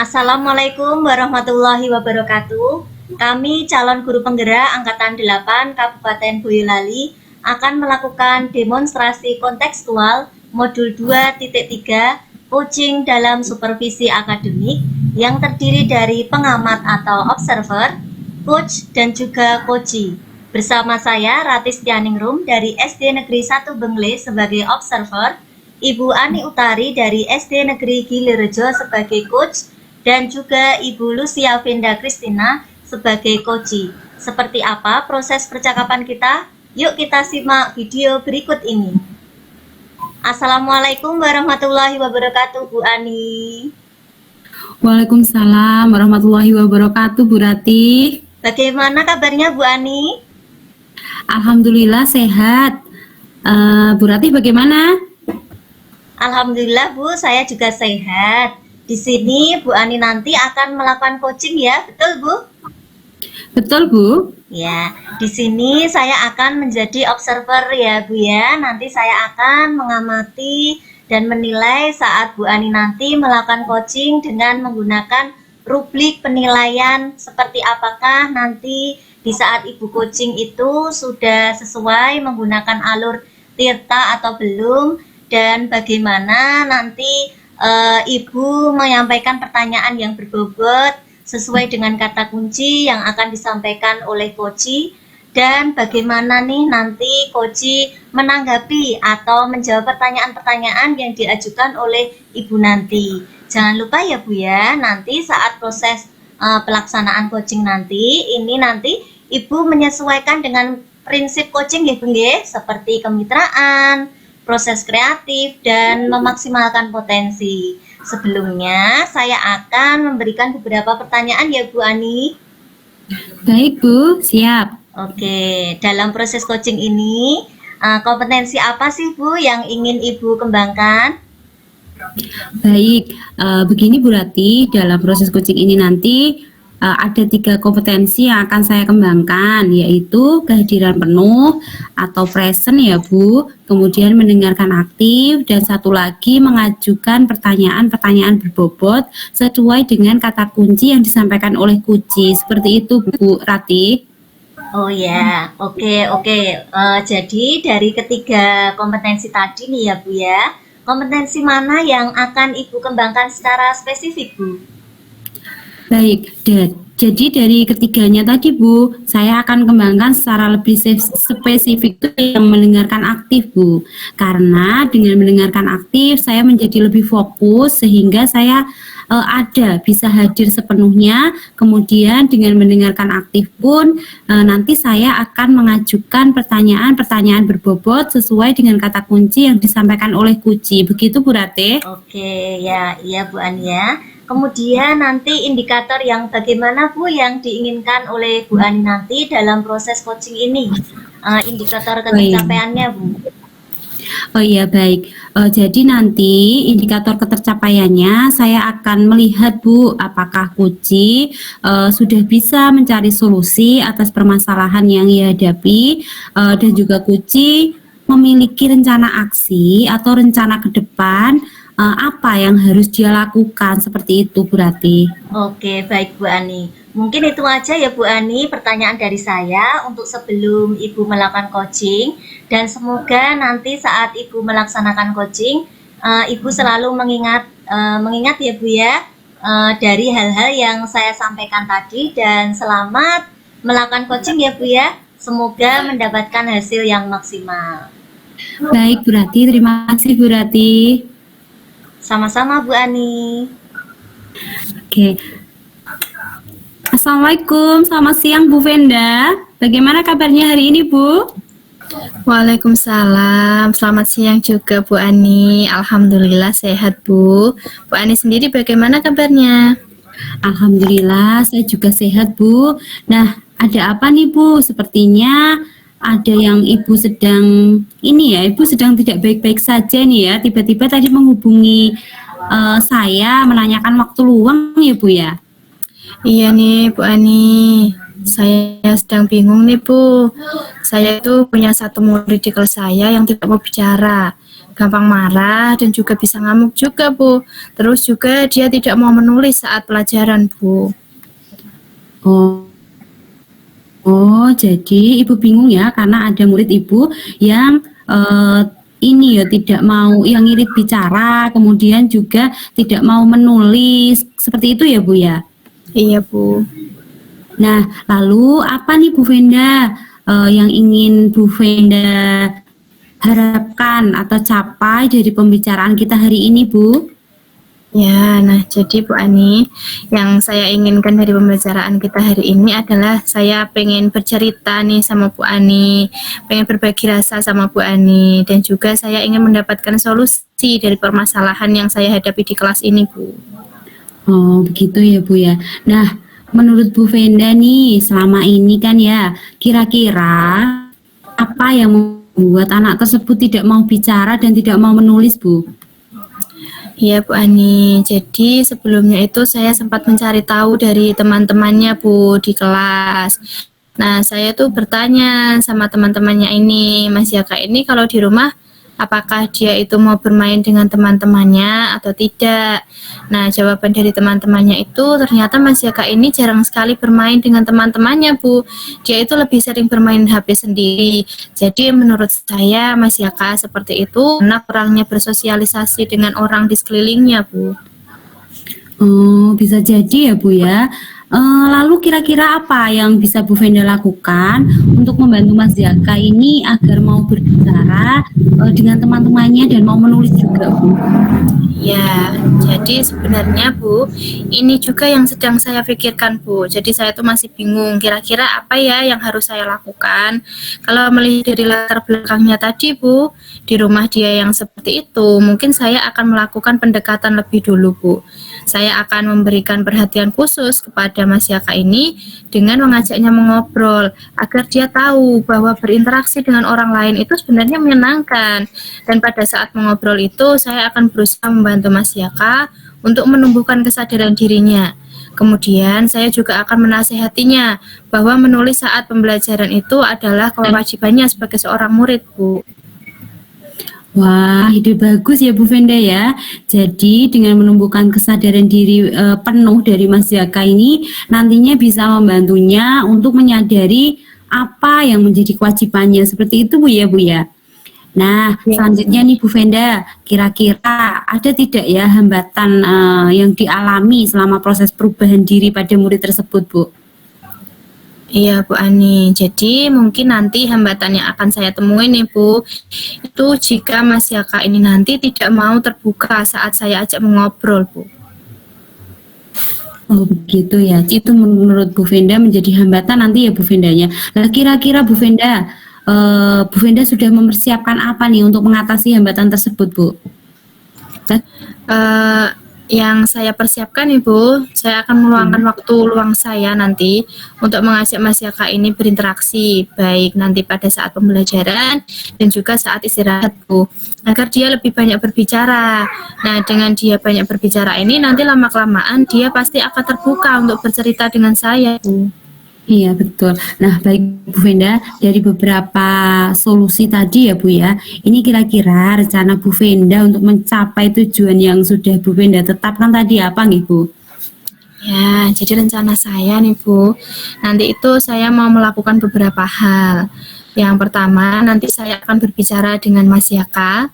Assalamualaikum warahmatullahi wabarakatuh. Kami calon guru penggerak Angkatan 8 Kabupaten Boyolali akan melakukan demonstrasi kontekstual modul 2.3 coaching dalam supervisi akademik yang terdiri dari pengamat atau observer, coach, dan juga coachee. Bersama saya Ratis Tianingrum dari SD Negeri 1 Bengle sebagai observer, Ibu Ani Utari dari SD Negeri Gilirejo sebagai coach, dan juga Ibu Lucia Venda Kristina sebagai coachee. Seperti apa proses percakapan kita? Yuk kita simak video berikut ini. Assalamualaikum warahmatullahi wabarakatuh, Bu Ani. Waalaikumsalam warahmatullahi wabarakatuh, Bu Rati. Bagaimana kabarnya, Bu Ani? Alhamdulillah sehat. Bu Rati bagaimana? Alhamdulillah, Bu, saya juga sehat. Di sini Bu Ani nanti akan melakukan coaching ya, betul Bu? Betul, Bu. Ya, di sini saya akan menjadi observer ya, Bu ya. Nanti saya akan mengamati dan menilai saat Bu Ani nanti melakukan coaching dengan menggunakan rubrik penilaian seperti apakah nanti di saat Ibu coaching itu sudah sesuai menggunakan alur Tirta atau belum, dan bagaimana nanti Ibu menyampaikan pertanyaan yang berbobot sesuai dengan kata kunci yang akan disampaikan oleh coachee, dan bagaimana nih nanti coachee menanggapi atau menjawab pertanyaan-pertanyaan yang diajukan oleh Ibu nanti. Jangan lupa ya Bu ya, nanti saat proses pelaksanaan coaching nanti, ini nanti Ibu menyesuaikan dengan prinsip coaching ya Bu ya, seperti kemitraan, proses kreatif, dan memaksimalkan potensi. Sebelumnya, saya akan memberikan beberapa pertanyaan ya Bu Ani. Baik, Bu. Siap. Oke, dalam proses coaching ini, kompetensi apa sih Bu yang ingin Ibu kembangkan? Baik, begini Bu Rati, dalam proses coaching ini nanti ada 3 kompetensi yang akan saya kembangkan, yaitu kehadiran penuh atau present ya Bu, kemudian mendengarkan aktif, dan satu lagi mengajukan pertanyaan-pertanyaan berbobot sesuai dengan kata kunci yang disampaikan oleh coachee. Seperti itu Bu Rati. Oh ya, oke. Jadi dari ketiga kompetensi tadi nih ya Bu ya, kompetensi mana yang akan Ibu kembangkan secara spesifik Bu? Baik, jadi dari ketiganya tadi Bu, saya akan kembangkan secara lebih spesifik itu yang mendengarkan aktif Bu. Karena dengan mendengarkan aktif saya menjadi lebih fokus sehingga saya bisa hadir sepenuhnya. Kemudian dengan mendengarkan aktif pun nanti saya akan mengajukan pertanyaan-pertanyaan berbobot sesuai dengan kata kunci yang disampaikan oleh coachee. Begitu Bu Rate? Oke, ya, iya Bu Ani ya. Kemudian nanti indikator yang bagaimana Bu yang diinginkan oleh Bu Ani nanti dalam proses coaching ini, indikator ketercapaiannya Bu. Oh iya, baik. Jadi nanti indikator ketercapaiannya saya akan melihat Bu, apakah coachee sudah bisa mencari solusi atas permasalahan yang dihadapi, dan juga coachee memiliki rencana aksi atau rencana ke depan apa yang harus dia lakukan, seperti itu Bu Rati. Oke, baik Bu Ani. Mungkin itu aja ya Bu Ani pertanyaan dari saya untuk sebelum Ibu melakukan coaching, dan semoga nanti saat Ibu melaksanakan coaching, Ibu selalu mengingat ya Bu ya dari hal-hal yang saya sampaikan tadi, dan selamat melakukan coaching ya Bu ya. Semoga mendapatkan hasil yang maksimal. Baik Bu Rati, terima kasih Bu Rati. Sama-sama Bu Ani. Oke. Assalamualaikum, selamat siang Bu Venda. Bagaimana kabarnya hari ini Bu? Waalaikumsalam, selamat siang juga Bu Ani. Alhamdulillah sehat Bu. Bu Ani sendiri bagaimana kabarnya? Alhamdulillah saya juga sehat Bu. Nah, ada apa nih Bu? Sepertinya ada yang Ibu sedang Ibu sedang tidak baik-baik saja nih ya. Tiba-tiba tadi menghubungi saya menanyakan waktu luang ya Bu ya. Iya nih Bu Ani, saya sedang bingung nih Bu. Saya itu punya satu murid di kelas saya yang tidak mau bicara. gampang marah dan juga bisa ngamuk juga, Bu. Terus juga dia tidak mau menulis saat pelajaran, Bu. Oh, oh, jadi ibu bingung ya karena ada murid ibu yang ini ya tidak mau yang ngirit bicara, kemudian juga tidak mau menulis. Seperti itu ya, Bu ya? Iya, Bu. Nah, lalu apa nih Bu Venda yang ingin Bu Venda harapkan atau capai dari pembicaraan kita hari ini, Bu? Ya, nah jadi Bu Ani, yang saya inginkan dari pembicaraan kita hari ini adalah saya pengen bercerita nih sama Bu Ani, pengen berbagi rasa sama Bu Ani, dan juga saya ingin mendapatkan solusi dari permasalahan yang saya hadapi di kelas ini, Bu. Oh, begitu ya, Bu ya. Nah, menurut Bu Venda nih, selama ini kan ya, kira-kira apa yang membuat anak tersebut tidak mau bicara dan tidak mau menulis, Bu? Iya Bu Ani, jadi sebelumnya itu saya sempat mencari tahu dari teman-temannya Bu di kelas. Nah saya tuh bertanya sama teman-temannya ini, Mas Yaka ini kalau di rumah apakah dia itu mau bermain dengan teman-temannya atau tidak. Nah jawaban dari teman-temannya itu ternyata Mas Yaka ini jarang sekali bermain dengan teman-temannya Bu. Dia itu lebih sering bermain HP sendiri. Jadi menurut saya Mas Yaka seperti itu karena kurangnya bersosialisasi dengan orang di sekelilingnya Bu. Oh, bisa jadi ya, Bu ya. Lalu kira-kira apa yang bisa Bu Venda lakukan untuk membantu Mas Zaka ini agar mau berbicara dengan teman-temannya dan mau menulis juga, Bu? Ya, jadi sebenarnya Bu, ini juga yang sedang saya pikirkan Bu. Jadi saya tuh masih bingung kira-kira apa ya yang harus saya lakukan. Kalau melihat dari latar belakangnya tadi Bu, di rumah dia yang seperti itu, mungkin saya akan melakukan pendekatan lebih dulu Bu. Saya akan memberikan perhatian khusus kepada Mas Yaka ini dengan mengajaknya mengobrol agar dia tahu bahwa berinteraksi dengan orang lain itu sebenarnya menyenangkan. Dan pada saat mengobrol itu saya akan berusaha membantu Mas Yaka untuk menumbuhkan kesadaran dirinya. Kemudian saya juga akan menasehatinya bahwa menulis saat pembelajaran itu adalah kewajibannya sebagai seorang murid, Bu. Wah, ide bagus ya Bu Venda ya. Jadi dengan menumbuhkan kesadaran diri penuh dari Mas Zaka ini nantinya bisa membantunya untuk menyadari apa yang menjadi kewajibannya. Seperti itu Bu ya, Bu ya. Nah, selanjutnya nih Bu Venda, kira-kira ada tidak ya hambatan yang dialami selama proses perubahan diri pada murid tersebut, Bu? Iya Bu Ani, jadi mungkin nanti hambatan yang akan saya temui nih Bu, itu jika Mas Yaka ini nanti tidak mau terbuka saat saya ajak mengobrol Bu. Oh begitu ya, itu menurut Bu Venda menjadi hambatan nanti ya Bu Vendanya. Nah kira-kira Bu Venda, Bu Venda sudah mempersiapkan apa nih untuk mengatasi hambatan tersebut Bu? Yang saya persiapkan Ibu, saya akan meluangkan waktu luang saya nanti untuk mengajak Mas Yaka ini berinteraksi, baik nanti pada saat pembelajaran dan juga saat istirahat Bu, agar dia lebih banyak berbicara. Nah dengan dia banyak berbicara ini nanti lama-kelamaan dia pasti akan terbuka untuk bercerita dengan saya Bu. Iya betul. Nah baik Bu Venda, dari beberapa solusi tadi ya Bu ya, ini kira-kira rencana Bu Venda untuk mencapai tujuan yang sudah Bu Venda tetapkan tadi apa nih Bu? Ya, jadi rencana saya nih Bu, nanti itu saya mau melakukan beberapa hal. Yang pertama, nanti saya akan berbicara dengan Mas Yaka,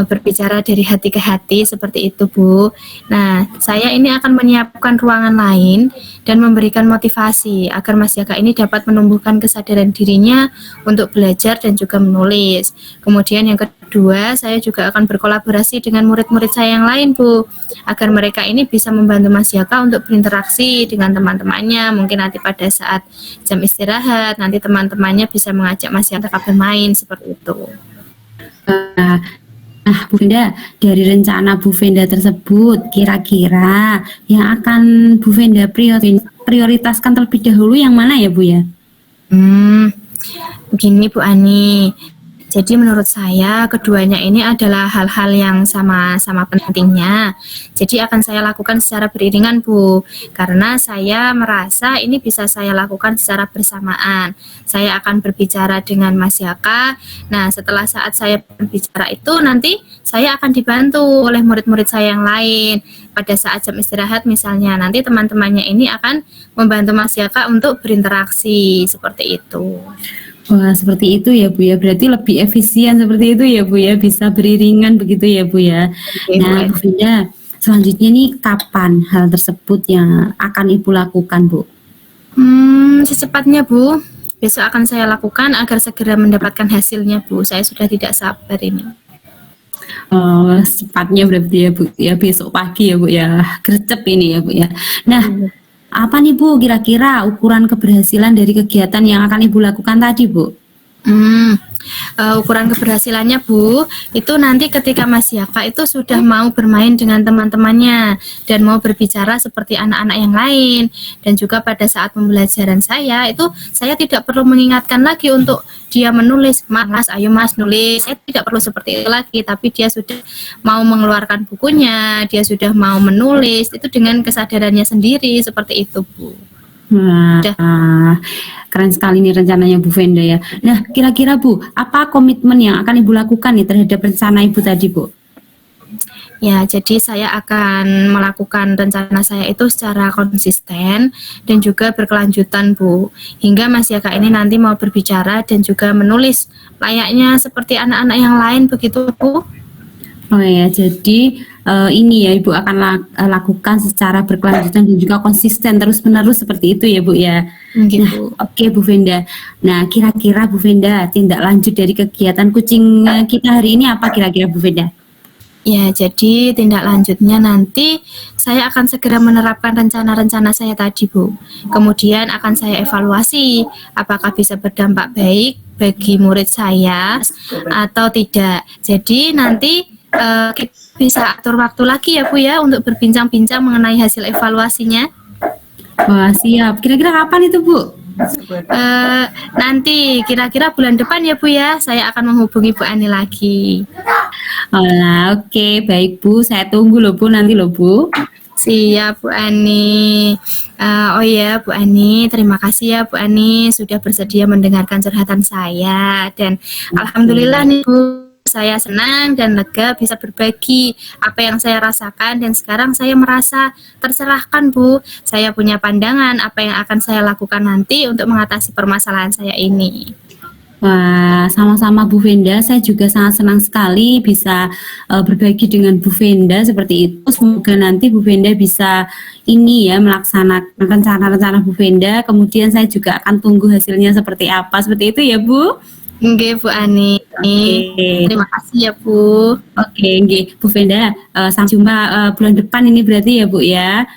berbicara dari hati ke hati seperti itu Bu. Nah saya ini akan menyiapkan ruangan lain dan memberikan motivasi agar Mas Yaka ini dapat menumbuhkan kesadaran dirinya untuk belajar dan juga menulis. Kemudian yang kedua, saya juga akan berkolaborasi dengan murid-murid saya yang lain Bu, agar mereka ini bisa membantu Mas Yaka untuk berinteraksi dengan teman-temannya. Mungkin nanti pada saat jam istirahat nanti teman-temannya bisa mengajak Mas Yaka bermain seperti itu. Nah, Bu Venda, dari rencana Bu Venda tersebut, kira-kira yang akan Bu Venda prioritaskan terlebih dahulu yang mana ya Bu ya? Begini Bu Ani, Jadi menurut saya keduanya ini adalah hal-hal yang sama-sama pentingnya. Jadi akan saya lakukan secara beriringan, Bu. Karena saya merasa ini bisa saya lakukan secara bersamaan. Saya akan berbicara dengan Mas Yaka. Nah, setelah saat saya berbicara itu nanti saya akan dibantu oleh murid-murid saya yang lain. Pada saat jam istirahat misalnya, nanti teman-temannya ini akan membantu Mas Yaka untuk berinteraksi seperti itu. Wah, seperti itu ya Bu ya. Berarti lebih efisien seperti itu ya Bu ya. Bisa beriringan begitu ya Bu ya. Oke, Nah, Bu. Bu Vinda, selanjutnya nih kapan hal tersebut yang akan Ibu lakukan, Bu? Secepatnya, Bu. Besok akan saya lakukan agar segera mendapatkan hasilnya, Bu. Saya sudah tidak sabar ini. Oh, secepatnya berarti ya Bu ya, besok pagi ya Bu ya. Gercep ini ya Bu ya. Nah, apa nih Bu kira-kira ukuran keberhasilan dari kegiatan yang akan Ibu lakukan tadi, Bu? Ukuran keberhasilannya, Bu, itu nanti ketika Mas Yaka itu sudah mau bermain dengan teman-temannya dan mau berbicara seperti anak-anak yang lain, dan juga pada saat pembelajaran saya itu saya tidak perlu mengingatkan lagi untuk dia menulis, Mas, ayo Mas nulis. Saya tidak perlu seperti itu lagi, tapi dia sudah mau mengeluarkan bukunya, dia sudah mau menulis, itu dengan kesadarannya sendiri seperti itu, Bu. Wah, keren sekali nih rencananya Bu Venda ya. Nah, kira-kira Bu, apa komitmen yang akan Ibu lakukan nih terhadap rencana Ibu tadi, Bu? Ya, jadi saya akan melakukan rencana saya itu secara konsisten dan juga berkelanjutan, Bu. Hingga Mas Yaka ini nanti mau berbicara dan juga menulis layaknya seperti anak-anak yang lain begitu, Bu. Oh ya, jadi ini ya Ibu akan lakukan secara berkelanjutan dan juga konsisten terus-menerus seperti itu ya Bu ya. Gitu. Nah, oke Bu Venda. Nah, kira-kira Bu Venda tindak lanjut dari kegiatan kucing kita hari ini apa kira-kira Bu Venda? Ya, jadi tindak lanjutnya nanti saya akan segera menerapkan rencana-rencana saya tadi, Bu. Kemudian akan saya evaluasi apakah bisa berdampak baik bagi murid saya atau tidak. Jadi nanti kita bisa atur waktu lagi ya, Bu ya, untuk berbincang-bincang mengenai hasil evaluasinya. Wah, siap. Kira-kira kapan itu Bu? Nanti kira-kira bulan depan ya, Bu ya, saya akan menghubungi Bu Ani lagi. Oke, baik Bu, saya tunggu loh Bu nanti loh Bu. Siap Bu Ani. Oh ya Bu Ani, terima kasih ya Bu Ani sudah bersedia mendengarkan curhatan saya, dan alhamdulillah nih Bu, saya senang dan lega bisa berbagi apa yang saya rasakan, dan sekarang saya merasa tercerahkan, Bu. Saya punya pandangan apa yang akan saya lakukan nanti untuk mengatasi permasalahan saya ini. Wah, sama-sama Bu Venda, saya juga sangat senang sekali bisa berbagi dengan Bu Venda seperti itu. Semoga nanti Bu Venda bisa ini ya melaksanakan rencana-rencana Bu Venda. Kemudian saya juga akan tunggu hasilnya seperti apa. Seperti itu ya Bu. Oke Bu Ani. Terima kasih ya Bu. Oke, Bu Venda, sampai jumpa bulan depan ini berarti ya Bu ya.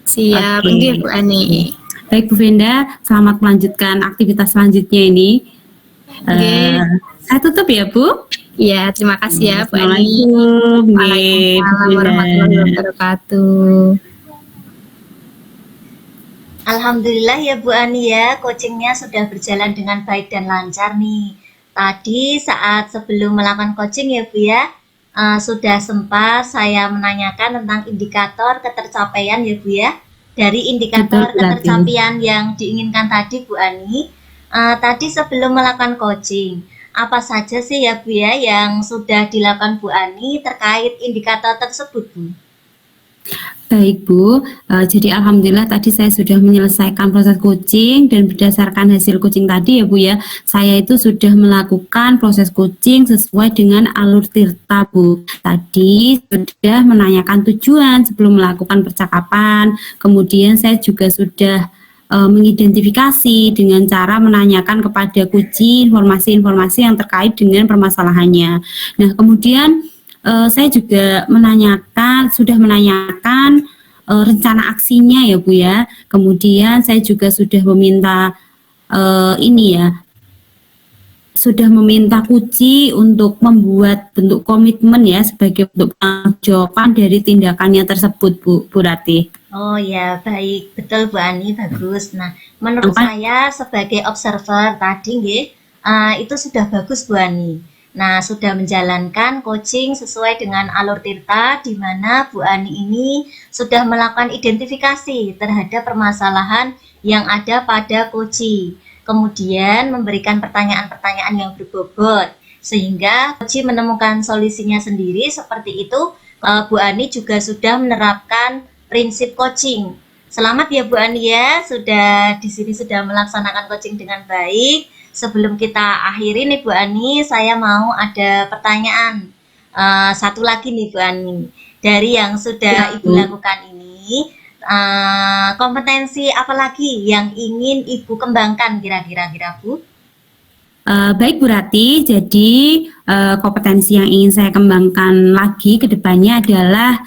Siap, Bu Ani. Baik Bu Venda, selamat melanjutkan aktivitas selanjutnya ini. Saya tutup ya Bu. Iya, terima kasih ya Bu Ani. Waalaikumsalam warahmatullahi wabarakatuh. Alhamdulillah ya Bu Ani ya, coachingnya sudah berjalan dengan baik dan lancar nih. Tadi saat sebelum melakukan coaching ya Bu ya, sudah sempat saya menanyakan tentang indikator ketercapaian ya Bu ya. Dari indikator ketercapaian yang diinginkan tadi Bu Ani, tadi sebelum melakukan coaching, apa saja sih ya Bu ya yang sudah dilakukan Bu Ani terkait indikator tersebut Bu? Baik Bu, jadi alhamdulillah tadi saya sudah menyelesaikan proses coaching, dan berdasarkan hasil coaching tadi ya Bu ya, saya itu sudah melakukan proses coaching sesuai dengan alur Tirta Bu. Tadi sudah menanyakan tujuan sebelum melakukan percakapan, kemudian saya juga sudah mengidentifikasi dengan cara menanyakan kepada kucing informasi-informasi yang terkait dengan permasalahannya. Nah, kemudian saya juga sudah menanyakan rencana aksinya ya Bu ya. Kemudian saya juga sudah meminta sudah meminta Kuci untuk membuat bentuk komitmen ya sebagai bentuk jawaban dari tindakannya tersebut Bu Rati. Oh ya, baik, betul Bu Ani, bagus. Nah, menurut saya sebagai observer tadi nggih, itu sudah bagus Bu Ani. Nah, sudah menjalankan coaching sesuai dengan alur Tirta, di mana Bu Ani ini sudah melakukan identifikasi terhadap permasalahan yang ada pada coaching. Kemudian memberikan pertanyaan-pertanyaan yang berbobot, sehingga coaching menemukan solusinya sendiri. Seperti itu, Bu Ani juga sudah menerapkan prinsip coaching. Selamat ya Bu Ani ya, sudah di sini sudah melaksanakan coaching dengan baik. Sebelum kita akhiri nih Bu Ani, saya mau ada pertanyaan satu lagi nih Bu Ani. Dari yang sudah Ibu lakukan ini, kompetensi apa lagi yang ingin Ibu kembangkan kira-kira Bu? Baik Bu Rati, jadi kompetensi yang ingin saya kembangkan lagi ke depannya adalah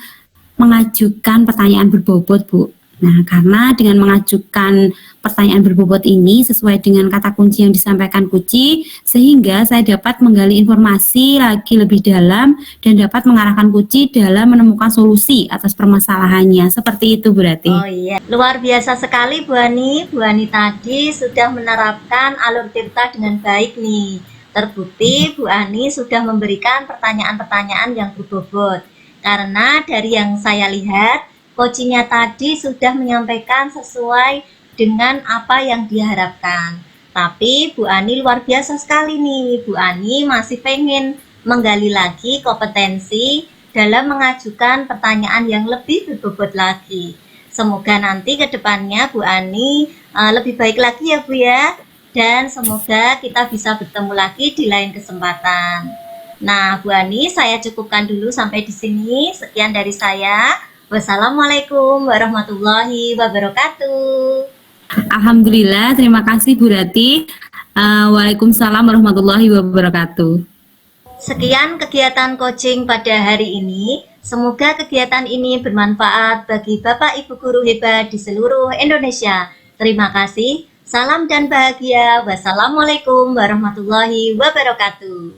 mengajukan pertanyaan berbobot Bu. Nah, karena dengan mengajukan pertanyaan berbobot ini sesuai dengan kata kunci yang disampaikan Kuci, sehingga saya dapat menggali informasi lagi lebih dalam dan dapat mengarahkan Kuci dalam menemukan solusi atas permasalahannya. Seperti itu Bu Rati. Oh iya, luar biasa sekali Bu Ani. Bu Ani tadi sudah menerapkan alur Tirta dengan baik nih. Terbukti Bu Ani sudah memberikan pertanyaan-pertanyaan yang berbobot. Karena dari yang saya lihat, coachingnya tadi sudah menyampaikan sesuai dengan apa yang diharapkan. Tapi Bu Ani luar biasa sekali nih. Bu Ani masih pengen menggali lagi kompetensi dalam mengajukan pertanyaan yang lebih berbobot lagi. Semoga nanti ke depannya Bu Ani lebih baik lagi ya Bu ya. Dan semoga kita bisa bertemu lagi di lain kesempatan. Nah Bu Ani, saya cukupkan dulu sampai di sini. Sekian dari saya. Wassalamualaikum warahmatullahi wabarakatuh. Alhamdulillah, terima kasih Bu Rati. Waalaikumsalam warahmatullahi wabarakatuh. Sekian kegiatan coaching pada hari ini. Semoga kegiatan ini bermanfaat bagi Bapak Ibu guru hebat di seluruh Indonesia. Terima kasih. Salam dan bahagia. Wassalamualaikum warahmatullahi wabarakatuh.